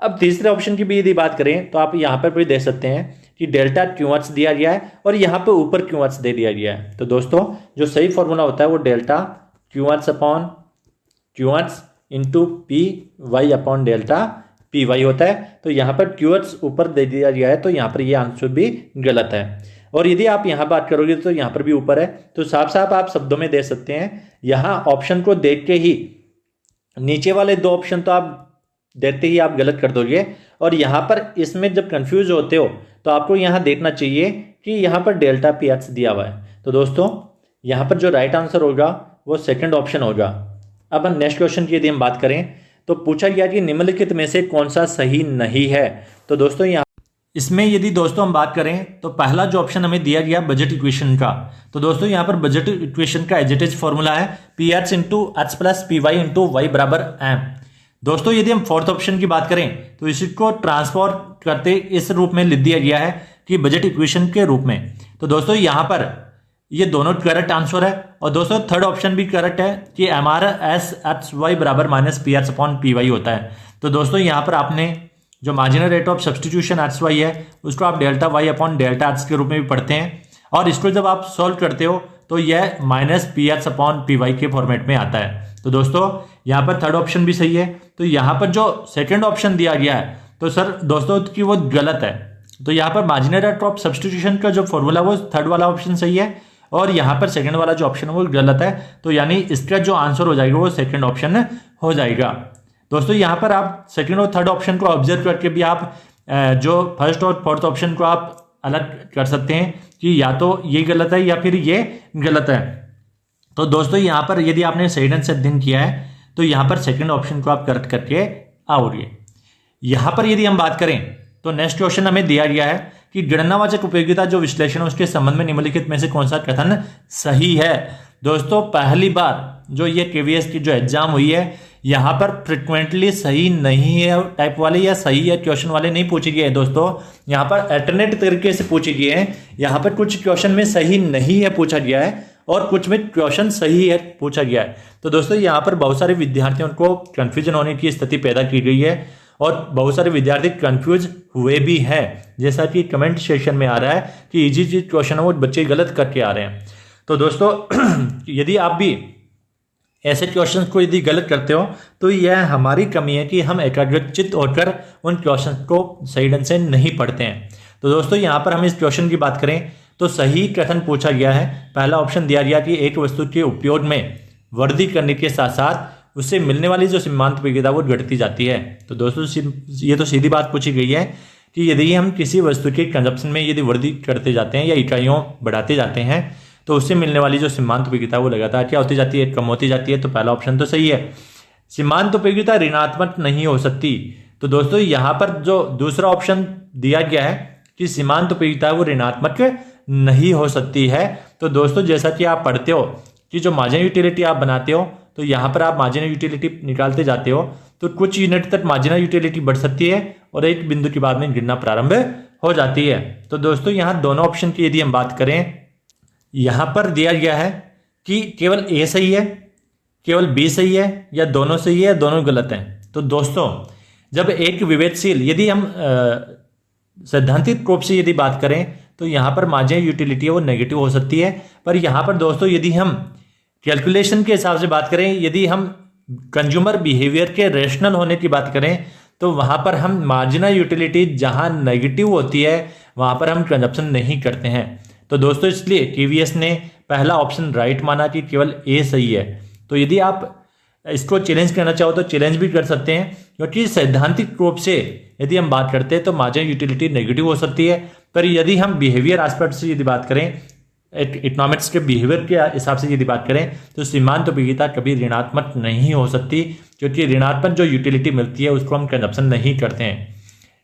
अब तीसरे ऑप्शन की भी यदि बात करें तो आप यहाँ पर भी देख सकते हैं कि डेल्टा क्यू एक्स दिया गया है और यहाँ पे ऊपर क्यू एक्स दे दिया गया है। तो दोस्तों जो सही फॉर्मूला होता है वो delta q x upon q x into p y upon delta p y होता है। तो यहाँ पर क्यू एक्स ऊपर दे दिया गया है, तो यहाँ पर ये आंसर भी गलत है। और यदि आप यहाँ बात करोगे तो यहाँ पर भी ऊपर है, तो साफ साफ आप शब्दों में दे सकते हैं। यहाँ ऑप्शन को देख के ही नीचे वाले दो ऑप्शन तो आप देते ही आप गलत कर दोगे, और यहाँ पर इसमें जब कंफ्यूज होते हो तो आपको यहाँ देखना चाहिए कि यहाँ पर डेल्टा पी एक्स दिया हुआ है। तो दोस्तों यहाँ पर जो राइट आंसर होगा वो सेकंड ऑप्शन होगा। अब हम नेक्स्ट क्वेश्चन की यदि हम बात करें तो पूछा गया कि निम्नलिखित में से कौन सा सही नहीं है। तो दोस्तों यहाँ इसमें यदि दोस्तों हम बात करें तो पहला जो ऑप्शन हमें दिया गया बजट इक्वेशन का, तो दोस्तों यहाँ पर बजट इक्वेशन का एज इट इज फॉर्मूला है p x into x plus p y into y बराबर एम। दोस्तों यदि हम फोर्थ ऑप्शन की बात करें तो इसको ट्रांसफॉर्म करते इस रूप में लिख दिया गया है कि बजट इक्वेशन के रूप में। तो दोस्तों यहाँ पर ये दोनों करेक्ट आंसर है। और दोस्तों थर्ड ऑप्शन भी करेक्ट है कि हमारा एस एक्स वाई बराबर minus p x upon p y होता है। तो दोस्तों यहाँ पर आपने जो marginal rate of substitution x y है उसको आप delta y upon delta x के रूप में भी पढ़ते हैं, और इसको जब आप सॉल्व करते हो तो यह minus p x upon p y के फॉर्मेट में आता है। तो दोस्तों यहाँ पर थर्ड ऑप्शन भी सही है। तो यहाँ पर जो सेकंड ऑप्शन दिया गया है तो सर दोस्तों कि वो गलत है। तो यहाँ पर मार्जिनल रेट ऑफ सब्सटीट्यूशन का जो फॉर्मूला वो थर्ड वाला ऑप्शन सही है, और यहाँ पर सेकंड वाला जो ऑप्शन है वो गलत है। तो यानी इसका जो आंसर हो जाएगा वो सेकंड ऑप्शन हो जाएगा। दोस्तों यहाँ पर आप सेकंड और थर्ड ऑप्शन को ऑब्जर्व करके भी आप जो फर्स्ट और फोर्थ ऑप्शन को आप अलग कर सकते हैं कि या तो ये गलत है या फिर ये गलत है। तो दोस्तों यहाँ पर यदि आपने सही ढंग से अध्ययन किया है तो यहाँ पर सेकंड ऑप्शन को आप करेक्ट करके आओगे। यहाँ पर यदि हम बात करें तो नेक्स्ट क्वेश्चन हमें दिया गया है कि गणनावाचक उपयोगिता जो विश्लेषण है उसके संबंध में निम्नलिखित में से कौन सा कथन सही है। दोस्तों पहली बार जो ये केवीएस की जो एग्जाम हुई है यहाँ पर फ्रिक्वेंटली सही नहीं है टाइप वाले या सही है क्वेश्चन वाले नहीं पूछे गए हैं। दोस्तों यहाँ पर अल्टरनेट तरीके से पूछे गए हैं। यहाँ पर कुछ क्वेश्चन में सही नहीं है पूछा गया है और कुछ में क्वेश्चन सही है पूछा गया है। तो दोस्तों यहाँ पर बहुत सारे विद्यार्थियों को कंफ्यूजन होने की स्थिति पैदा की गई है और बहुत सारे विद्यार्थी कंफ्यूज हुए भी हैं, जैसा कि कमेंट सेक्शन में आ रहा है कि इजी चीज क्वेश्चन है वो बच्चे गलत करके आ रहे हैं। तो दोस्तों यदि आप भी ऐसे क्वेश्चन को यदि गलत करते हो तो यह हमारी कमी है कि हम एकाग्रचित्त होकर उन क्वेश्चन को सही ढंग से नहीं पढ़ते हैं। तो दोस्तों यहाँ पर हम इस क्वेश्चन की बात करें तो सही कथन पूछा गया है। पहला ऑप्शन दिया गया कि एक वस्तु के उपयोग में वृद्धि करने के साथ साथ उससे मिलने वाली जो सीमांत उपयोगिता वो घटती जाती है। तो दोस्तों ये तो सीधी बात पूछी गई है कि यदि हम किसी वस्तु के कंजप्शन में यदि वृद्धि करते जाते हैं या इकाइयों बढ़ाते जाते हैं तो उससे मिलने वाली जो सीमांत उपयोगिता वो लगातार क्या होती जाती है, कम होती जाती है। तो पहला ऑप्शन तो सही है। सीमांत उपयोगिता ऋणात्मक नहीं हो सकती। तो दोस्तों यहाँ पर जो दूसरा ऑप्शन दिया गया है कि सीमांत उपयोगिता वो ऋणात्मक नहीं हो सकती है। तो दोस्तों जैसा कि आप पढ़ते हो कि जो मार्जिनल यूटिलिटी आप बनाते हो तो यहाँ पर आप मार्जिनल यूटिलिटी निकालते जाते हो तो कुछ यूनिट तक मार्जिनल यूटिलिटी बढ़ सकती है और एक बिंदु के बाद में गिरना प्रारंभ हो जाती है। तो दोस्तों यहाँ दोनों ऑप्शन की यदि हम बात करें, यहाँ पर दिया गया है कि केवल ए सही है, केवल बी सही है, या दोनों सही है, दोनों गलत हैं। तो दोस्तों जब एक विवेकशील, यदि हम सैद्धांतिक रूप से यदि बात करें तो यहाँ पर मार्जिनल यूटिलिटी है वो नेगेटिव हो सकती है। पर यहाँ पर दोस्तों यदि हम कैलकुलेशन के हिसाब से बात करें, यदि हम कंज्यूमर बिहेवियर के रेशनल होने की बात करें, तो वहाँ पर हम मार्जिनल यूटिलिटी जहाँ नेगेटिव होती है वहाँ पर हम कंजप्शन नहीं करते हैं। तो दोस्तों इसलिए केवीएस ने पहला ऑप्शन राइट माना कि केवल ए सही है। तो यदि आप इसको चैलेंज करना चाहो तो चैलेंज भी कर सकते हैं, क्योंकि सैद्धांतिक रूप से यदि हम बात करते हैं तो मार्जिनल यूटिलिटी नेगेटिव हो सकती है। पर यदि हम बिहेवियर एस्पेक्ट से यदि बात करें, इकोनॉमिक्स के बिहेवियर के हिसाब से यदि बात करें, तो सीमांत उपयोगिता कभी ऋणात्मक नहीं हो सकती, क्योंकि ऋणात्मक जो यूटिलिटी मिलती है उसको हम कंजप्शन नहीं करते हैं।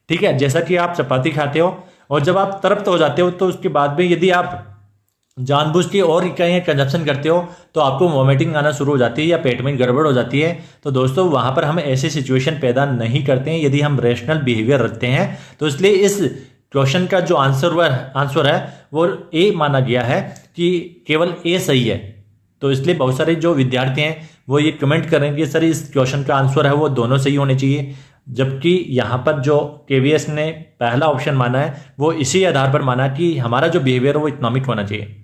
ठीक है, जैसा कि आप चपाती खाते हो और जब आप तृप्त हो जाते हो तो उसके बाद में यदि आप जानबूझ के और इकाइयाँ कंजप्शन करते हो तो आपको वॉमिटिंग आना शुरू हो जाती है या पेट में गड़बड़ हो जाती है। तो दोस्तों वहाँ पर हम ऐसी सिचुएशन पैदा नहीं करते हैं यदि हम रेशनल बिहेवियर रखते हैं। तो इसलिए इस क्वेश्चन का जो आंसर है वो ए माना गया है कि केवल ए सही है। तो इसलिए बहुत सारे जो विद्यार्थी हैं वो ये कमेंट करेंगे सर इस क्वेश्चन का आंसर है वो दोनों सही होने चाहिए, जबकि यहाँ पर जो केवीएस ने पहला ऑप्शन माना है वो इसी आधार पर माना कि हमारा जो बिहेवियर है वो इकोनॉमिक होना चाहिए,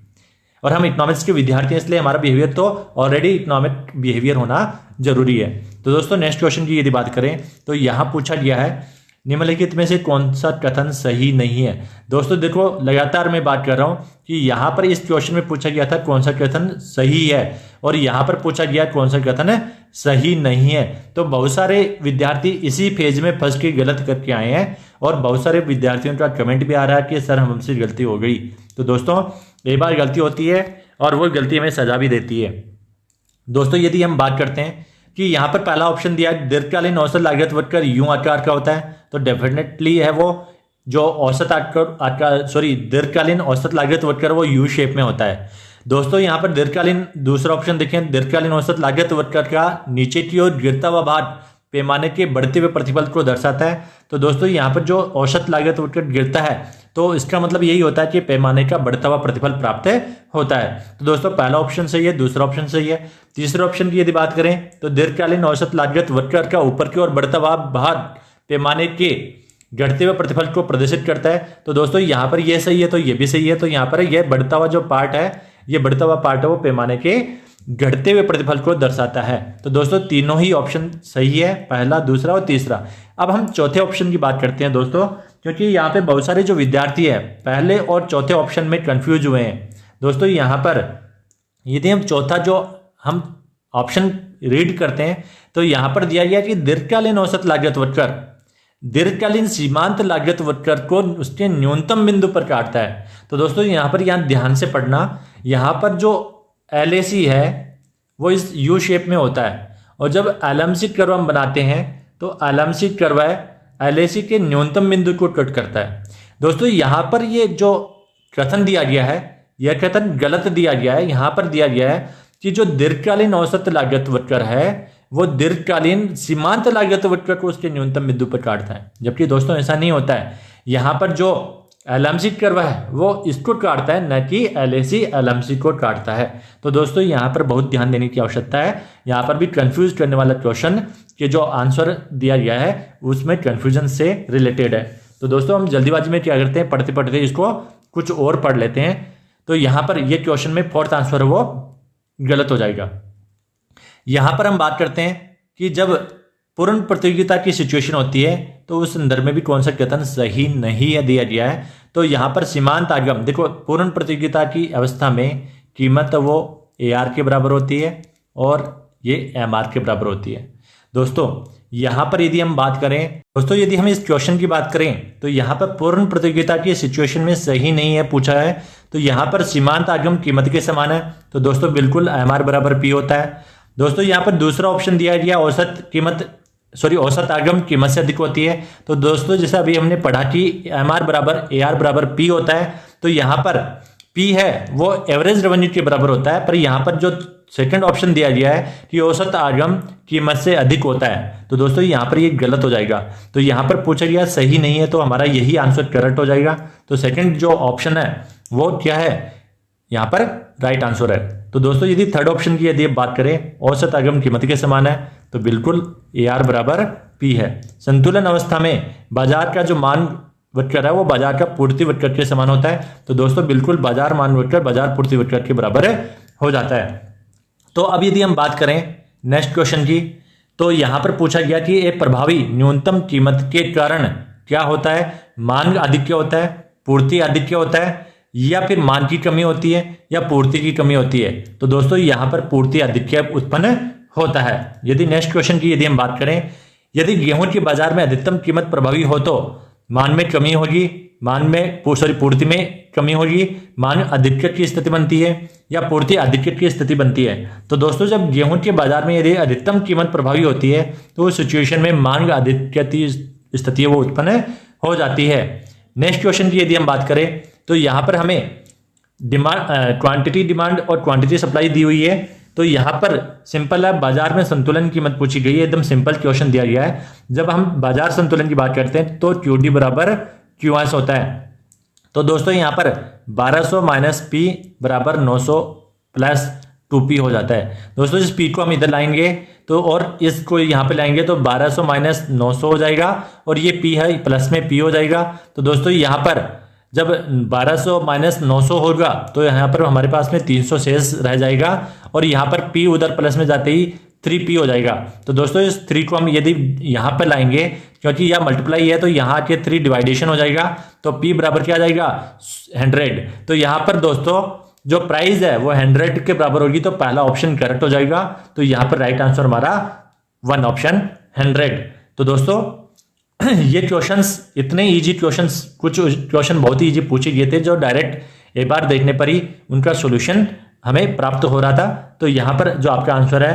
और हम इकोनॉमिक्स के विद्यार्थी हैं इसलिए हमारा बिहेवियर तो ऑलरेडी इकोनॉमिक बिहेवियर होना जरूरी है। तो दोस्तों नेक्स्ट क्वेश्चन की यदि बात करें तो यहाँ पूछा गया है निम्नलिखित में से कौन सा कथन सही नहीं है। दोस्तों देखो लगातार मैं बात कर रहा हूँ कि यहाँ पर इस क्वेश्चन में पूछा गया था कौन सा कथन सही है, और यहाँ पर पूछा गया कौन सा कथन सही नहीं है। तो बहुत सारे विद्यार्थी इसी फेज में फंस के गलत करके आए हैं, और बहुत सारे विद्यार्थियों का कमेंट भी आ रहा है कि सर हमसे गलती हो गई। तो दोस्तों एक बार गलती होती है और वो गलती हमें सजा भी देती है। दोस्तों यदि हम बात करते हैं कि यहाँ पर पहला ऑप्शन दिया है दीर्घकालीन औसत लागत वर्ग यूं आकार का होता है, तो डेफिनेटली है वो जो औसत आकार दीर्घकालीन औसत लागत वर्ग वो यू शेप में होता है। दोस्तों यहाँ पर दीर्घकालीन दूसरा ऑप्शन देखें, दीर्घकालीन औसत लागत वर्ग का नीचे की ओर गिरता हुआ भाग पैमाने के बढ़ते हुए प्रतिफल को दर्शाता है। तो दोस्तों यहाँ पर जो औसत लागत वर्ग गिरता है तो इसका मतलब यही होता है कि पैमाने का बढ़ता हुआ प्रतिफल प्राप्त होता है। तो दोस्तों पहला ऑप्शन सही है, दूसरा ऑप्शन सही है। तीसरे ऑप्शन की यदि बात करें तो दीर्घकालीन औसत लागत वर्ग का ऊपर की ओर बढ़ता हुआ भाग पैमाने के घटते हुए प्रतिफल को प्रदर्शित करता है। तो दोस्तों यहाँ पर यह सही है तो ये भी सही है। तो यहाँ पर यह बढ़ता हुआ जो पार्ट है, ये बढ़ता हुआ पार्ट है वो पैमाने के घटते हुए प्रतिफल को दर्शाता है। तो दोस्तों तीनों ही ऑप्शन सही है, पहला, दूसरा और तीसरा। अब हम चौथे ऑप्शन की बात करते हैं दोस्तों, क्योंकि यहाँ पे बहुत सारे जो विद्यार्थी है पहले और चौथे ऑप्शन में कंफ्यूज हुए हैं। दोस्तों यहाँ पर यदि हम चौथा जो हम ऑप्शन रीड करते हैं तो यहाँ पर दिया गया कि दीर्घकालीन औसत लागत वर्ग दीर्घकालीन सीमांत लागत वर्ग को उसके न्यूनतम बिंदु पर काटता है। तो दोस्तों यहाँ ध्यान से पढ़ना, यहाँ पर जो LAC है वो इस यू शेप में होता है, और जब LMC कर्व हम बनाते हैं तो LMC कर्व है LAC के न्यूनतम बिंदु को कट करता है। दोस्तों यहाँ पर ये जो कथन दिया गया है यह कथन गलत दिया गया है। यहाँ पर दिया गया है कि जो दीर्घकालीन औसत लागत वर्ग है वो दीर्घकालीन सीमांत लागत वर्ग को उसके न्यूनतम बिंदु पर काटता है, जबकि दोस्तों ऐसा नहीं होता है। यहाँ पर जो LMC कर्व है वो इसको काटता है, न कि LAC LMC को काटता है। तो दोस्तों यहाँ पर बहुत ध्यान देने की आवश्यकता है। यहाँ पर भी कंफ्यूज करने वाला क्वेश्चन के जो आंसर दिया गया है उसमें कंफ्यूजन से रिलेटेड है। तो दोस्तों हम जल्दीबाजी में क्या करते हैं, पढ़ते पढ़ते इसको कुछ और पढ़ लेते हैं। तो यहाँ पर ये क्वेश्चन में फोर्थ आंसर है वो गलत हो जाएगा। यहाँ पर हम बात करते हैं कि जब पूर्ण प्रतियोगिता की सिचुएशन होती है तो उस संदर्भ में भी कौन सा कथन सही नहीं है दिया गया है। तो यहाँ पर सीमांत आगम, देखो पूर्ण प्रतियोगिता की अवस्था में कीमत वो AR के बराबर होती है और ये MR के बराबर होती है। दोस्तों यहाँ पर यदि हम बात करें, दोस्तों यदि हम इस क्वेश्चन की बात करें तो यहाँ पर पूर्ण प्रतियोगिता की सिचुएशन में सही नहीं है पूछा है। तो यहाँ पर सीमांत आगम कीमत के समान है, तो दोस्तों बिल्कुल MR बराबर P होता है। दोस्तों यहाँ पर दूसरा ऑप्शन दिया गया औसत आगम कीमत से अधिक होती है। तो दोस्तों जैसा अभी हमने पढ़ा कि MR बराबर AR बराबर P होता है, तो यहाँ पर पी है वो एवरेज रेवेन्यू के बराबर होता है, पर यहाँ पर जो सेकंड ऑप्शन दिया गया है कि औसत आगम कीमत से अधिक होता है, तो दोस्तों यहाँ पर ये गलत हो जाएगा। तो यहाँ पर पूछा गया सही नहीं है, तो हमारा यही आंसर करेक्ट हो जाएगा। तो सेकंड जो ऑप्शन है वो क्या है, यहाँ पर राइट आंसर है। तो दोस्तों यदि थर्ड ऑप्शन की यदि बात करें औसत आगम कीमत के समान है, तो बिल्कुल AR बराबर P है। संतुलन अवस्था में बाजार का जो मान वक्र है वो बाजार का पूर्ति वक्र के समान होता है। तो दोस्तों बिल्कुल बाजार मान वक्र बाजार पूर्ति वक्र के बराबर हो जाता है। तो अब यदि हम बात करें नेक्स्ट क्वेश्चन की, तो यहां पर पूछा गया कि एक प्रभावी न्यूनतम कीमत के कारण क्या होता है, मांग अधिक होता है, पूर्ति अधिक होता है, या फिर मांग की कमी होती है या पूर्ति की कमी होती है। तो दोस्तों यहां पर पूर्ति अधिक्य उत्पन्न होता है। यदि नेक्स्ट क्वेश्चन की यदि हम बात करें, यदि गेहूं के बाजार में अधिकतम कीमत प्रभावी हो तो मांग में कमी होगी, पूर्ति में कमी होगी, मांग अधिक्य की स्थिति बनती है या पूर्ति अधिक्य की स्थिति बनती है। तो दोस्तों जब गेहूं के बाजार में यदि अधिकतम कीमत प्रभावी होती है तो उस सिचुएशन में मांग अधिक्य की स्थिति वो उत्पन्न हो जाती है। नेक्स्ट क्वेश्चन की यदि हम बात करें, तो यहाँ पर हमें क्वांटिटी डिमांड और क्वांटिटी सप्लाई दी हुई है। तो यहाँ पर सिंपल है, बाजार में संतुलन कीमत पूछी गई है, एकदम सिंपल क्वेश्चन दिया गया है। जब हम बाजार संतुलन की बात करते हैं तो QD बराबर QS होता है। तो दोस्तों यहाँ पर 1200 माइनस P बराबर 900 प्लस 2P हो जाता है। दोस्तों इस P को हम इधर लाएंगे तो और इसको यहाँ पे लाएंगे तो 1200 माइनस 900 हो जाएगा और ये P है प्लस में P हो जाएगा। तो दोस्तों यहाँ पर जब 1200 माइनस 900 होगा तो यहाँ पर हमारे पास में 300 शेष रह जाएगा और यहाँ पर P उधर प्लस में जाते ही 3P हो जाएगा। तो दोस्तों इस 3 को हम यदि यहाँ पर लाएंगे, क्योंकि यह मल्टीप्लाई है तो यहाँ के 3 डिवाइडेशन हो जाएगा, तो P बराबर क्या आ जाएगा 100। तो यहाँ पर दोस्तों जो प्राइस है वो 100 के बराबर होगी, तो पहला ऑप्शन करेक्ट हो जाएगा। तो यहाँ पर राइट आंसर हमारा 1 ऑप्शन 100। तो दोस्तों ये क्वेश्चंस इतने इजी क्वेश्चंस, कुछ क्वेश्चन बहुत ही इजी पूछे गए थे जो डायरेक्ट एक बार देखने पर ही उनका सॉल्यूशन हमें प्राप्त हो रहा था। तो यहाँ पर जो आपका आंसर है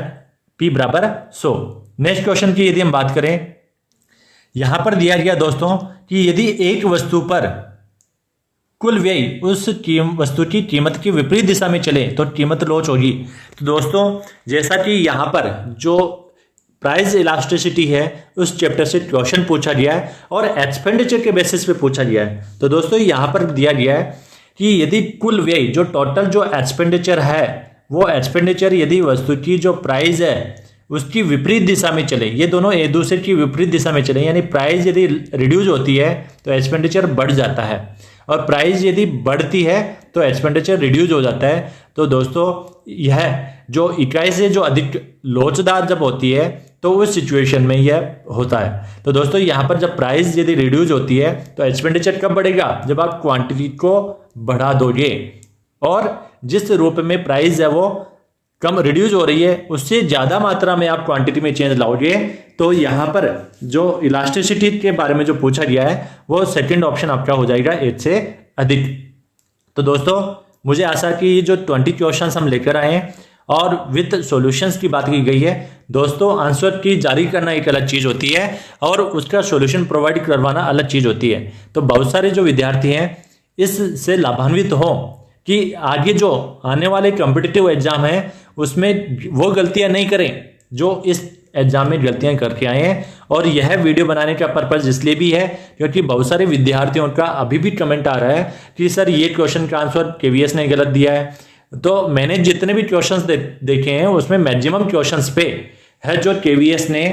P बराबर 100। नेक्स्ट क्वेश्चन की यदि हम बात करें, यहां पर दिया गया दोस्तों कि यदि एक वस्तु पर कुल व्यय उस वस्तु की कीमत की विपरीत दिशा में चले तो कीमत लॉस होगी। तो दोस्तों जैसा कि यहां पर जो प्राइस इलास्टिसिटी है उस चैप्टर से क्वेश्चन पूछा गया है और एक्सपेंडिचर के बेसिस पे पूछा गया है। तो दोस्तों यहां पर दिया गया है कि यदि कुल व्यय जो टोटल जो एक्सपेंडिचर है वो एक्सपेंडिचर यदि वस्तु की जो प्राइस है उसकी विपरीत दिशा में चले, ये दोनों एक दूसरे की विपरीत दिशा में चले, यानी प्राइस यदि रिड्यूस होती है तो एक्सपेंडिचर बढ़ जाता है और प्राइस यदि बढ़ती है तो एक्सपेंडिचर रिड्यूस हो जाता है। तो दोस्तों यह जो इकाई से जो अधिक लोचदार जब होती है तो उस सिचुएशन में यह होता है। तो दोस्तों यहाँ पर जब प्राइस यदि रिड्यूस होती है तो एक्सपेंडिचर कब बढ़ेगा, जब आप क्वांटिटी को बढ़ा दोगे और जिस रूप में प्राइस है वो कम रिड्यूस हो रही है उससे ज्यादा मात्रा में आप क्वांटिटी में चेंज लाओगे। तो यहाँ पर जो इलास्टिसिटी के बारे में जो पूछा गया है वो सेकंड ऑप्शन आपका हो जाएगा 8 से अधिक। तो दोस्तों मुझे आशा कि जो 20 क्वेश्चंस हम लेकर आए हैं और विद सॉल्यूशंस की बात की गई है। दोस्तों आंसर की जारी करना एक अलग चीज होती है और उसका सॉल्यूशन प्रोवाइड करवाना अलग चीज होती है। तो बहुत सारे जो विद्यार्थी हैं इससे लाभान्वित हों कि आगे जो आने वाले कॉम्पिटिटिव एग्जाम है उसमें वो गलतियां नहीं करें जो इस एग्जाम में गलतियां करके आए हैं। और यह वीडियो बनाने का पर्पज इसलिए भी है क्योंकि बहुत सारे विद्यार्थियों का अभी भी कमेंट आ रहा है कि सर ये क्वेश्चन का आंसर केवीएस ने गलत दिया है। तो मैंने जितने भी क्वेश्चंस देखे हैं उसमें मैक्सिमम क्वेश्चंस पे है जो केवीएस ने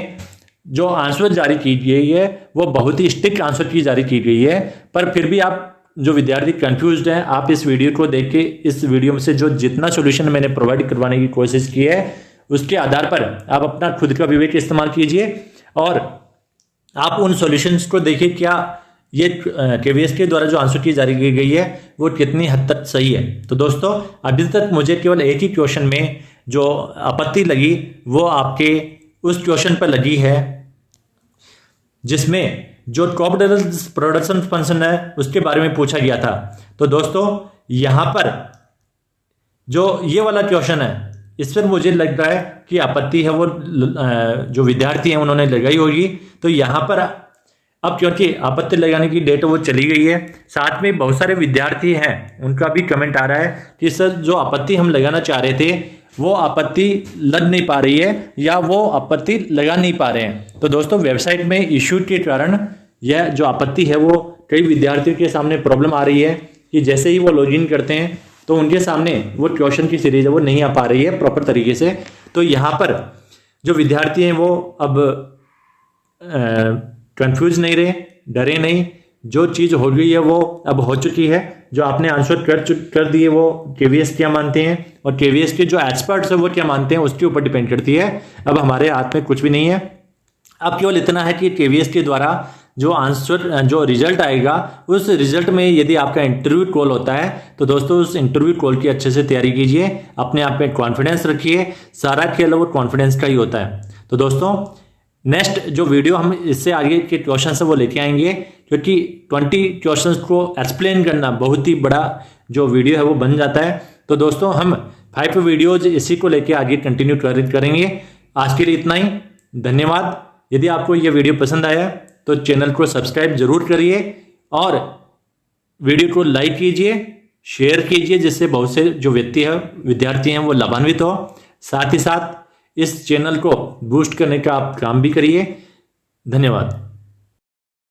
जो आंसर जारी की गई है वो बहुत ही स्ट्रिक्ट आंसर की जारी की गई है। पर फिर भी आप जो विद्यार्थी कंफ्यूज्ड हैं, आप इस वीडियो को देख के इस वीडियो में से जो जितना सॉल्यूशन मैंने प्रोवाइड करवाने की कोशिश की है उसके आधार पर आप अपना खुद का विवेक इस्तेमाल कीजिए और आप उन सॉल्यूशंस को देखिए क्या ये केवीएस के द्वारा जो आंसर की जारी की गई है वो कितनी हद तक सही है। तो दोस्तों अभी तक मुझे केवल एक ही क्वेश्चन में जो आपत्ति लगी वो आपके उस क्वेश्चन पर लगी है जिसमें जो टॉप प्रोडक्शन फंक्शन है उसके बारे में पूछा गया था। तो दोस्तों यहां पर जो ये वाला क्वेश्चन है इस पर मुझे लग रहा है कि आपत्ति है वो जो विद्यार्थी हैं उन्होंने लगाई होगी। तो यहां पर अब क्योंकि आपत्ति लगाने की डेट वो चली गई है, साथ में बहुत सारे विद्यार्थी हैं उनका भी कमेंट आ रहा है कि सर जो आपत्ति हम लगाना चाह रहे थे वो आपत्ति लग नहीं पा रही है या वो आपत्ति लगा नहीं पा रहे हैं। तो दोस्तों वेबसाइट में इश्यू के कारण यह जो आपत्ति है वो कई विद्यार्थियों के सामने प्रॉब्लम आ रही है कि जैसे ही वो लॉगिन करते हैं तो उनके सामने वो ट्यूशन की सीरीज है वो नहीं आ पा रही है प्रॉपर तरीके से। तो यहाँ पर जो विद्यार्थी हैं वो अब कंफ्यूज नहीं रहे, डरे नहीं, जो चीज़ हो गई है वो अब हो चुकी है। जो आपने आंसर कर दिए वो केवीएस क्या मानते हैं और केवीएस के जो एक्सपर्ट्स है वो क्या मानते हैं उसके ऊपर डिपेंड करती है। अब हमारे हाथ में कुछ भी नहीं है। अब केवल इतना है कि केवीएस के द्वारा जो आंसर जो रिजल्ट आएगा उस रिजल्ट में यदि आपका इंटरव्यू कॉल होता है तो दोस्तों उस इंटरव्यू कॉल की अच्छे से तैयारी कीजिए, अपने आप में कॉन्फिडेंस रखिए। सारा खेल वो कॉन्फिडेंस का ही होता है। तो दोस्तों नेक्स्ट जो वीडियो हम इससे आगे के क्वेश्चन है वो लेके आएंगे, क्योंकि 20 क्वेश्चंस को एक्सप्लेन करना बहुत ही बड़ा जो वीडियो है वो बन जाता है। तो दोस्तों हम 5 वीडियोज इसी को लेके आगे कंटिन्यू करेंगे। आज के लिए इतना ही, धन्यवाद। यदि आपको ये वीडियो पसंद आया तो चैनल को सब्सक्राइब जरूर करिए और वीडियो को लाइक कीजिए, शेयर कीजिए, जिससे बहुत से जो व्यक्ति है विद्यार्थी हैं वो लाभान्वित हो। साथ ही साथ इस चैनल को बूस्ट करने का आप काम भी करिए। धन्यवाद।